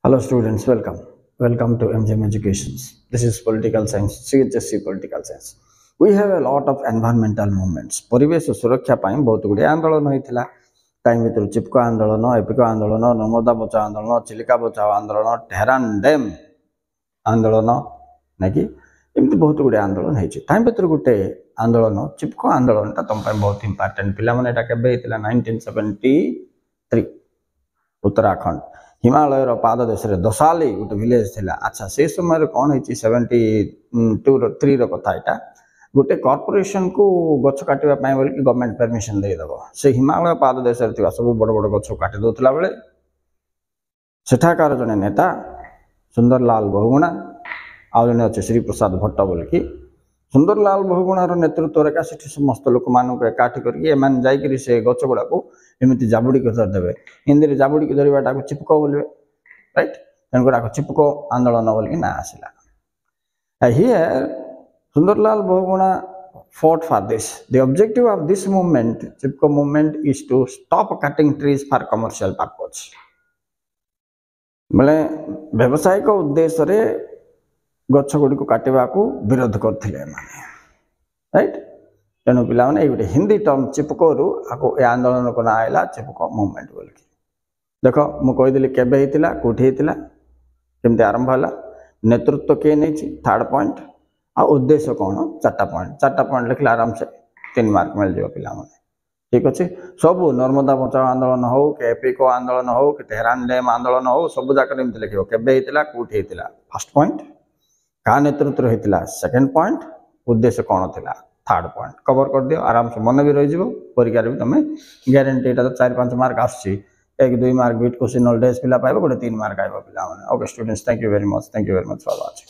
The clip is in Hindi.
Hello students, welcome. Welcome to MGM Educations. This is Political Science, CHSC Political Science. We have a lot of environmental movements. परिवेश सुरक्षा ପାଇଁ ବହୁତ ଗୁଡ଼ିଏ ଆନ୍ଦୋଳନ ହୋଇଥିଲା। ଟାଇମ୍ ଭିତରୁ ଚିପକୋ ଆନ୍ଦୋଳନ, ଏପିକୋ ଆନ୍ଦୋଳନ, ନର୍ମଦା ବଚାଓ ଆନ୍ଦୋଳନ, ଚିଲିକା ବଚାଓ ଆନ୍ଦୋଳନ, ଟେହରାନ ଡ୍ୟାମ୍ ଆନ୍ଦୋଳନ ନାକି ଏମିତି ବହୁତ ଗୁଡ଼ିଏ ଆନ୍ଦୋଳନ ହେଇଛି। ଟାଇମ୍ ଭିତରୁ ଗୋଟେ ଆନ୍ଦୋଳନ ଚିପକୋ ଆନ୍ଦୋଳନଟା ତମ ପାଇଁ ବହୁତ ଇମ୍ପୋର୍ଟାଣ୍ଟ। ପିଲାମାନେ ଏଟା କେବେ ହେଇଥିଲା 1973 उत्तराखंड हिमालयर पाददेश दसाली गोटे विलेज थिला। अच्छा से समय कौन है 72 कथा यहाँ गोटे कॉर्पोरेशन को गछ काटा बोल गवर्नमेंट परमिशन देदेव से हिमालय पाददेश सब बड़ बड़ गछ काटी दौला बेले सेठाकार जड़े नेता सुंदरलाल बहुगुणा आउ जड़े अच्छे श्रीप्रसाद भट्ट बोलिकी सुंदरलाल बहुगुणार नेतृत्व रेखा से समस्त लोक मानक एकाठी करके से गछ गुड़ा को एमती जाबुड़ी धरदे हिंदी में जाबुड़ी धरवाटा को चिपको बोलते राइट तेणुक चिपको आंदोलन बोलिकी ना आसला। Here Sunderlal Bahuguna fought for this. The objective of this movement, Chipko movement, is to stop cutting trees for commercial purpose. मतलब व्यावसायिक उद्देश्य रे गछ गुड़ी को काटिबा को विरोध करते राइट तेणु पिला माने गोटे हिंदी टर्म चिपको रु आको ए आंदोलन को ना आइला चिपको मूवमेंट बोल के देख मु कहीदेली केबे हेतिला कोठी हेतिला केमते आरंभ होला नेतृत्व के नहीं थर्ड पॉइंट आ उद्देश्य कौन चार्टा पॉइंट लिखले आराम से 3 मार्क मिल जाओ पिला माने ठीक अच्छे। सब नर्मदा बचाओ आंदोलन हो के एपिको आंदोलन हो कि तेहरान डैम आंदोलन हो सब जगह एमती लिखो केबे हेतिला कोठी हेतिला फर्स्ट पॉइंट का नेतृत्व होता सेकेंड पॉइंट उद्देश्य कौन था थर्ड पॉइंट कवर कर दियो आराम से मन भी रही परीक्षा भी तुम ग्यारंटी तो 4-5 मार्क आस 1-2 मार्क बीट क्वेश्चन नॉलेज पिला पाइब गोटे 3 मार्क आइब पिला okay students thank you very much for watching.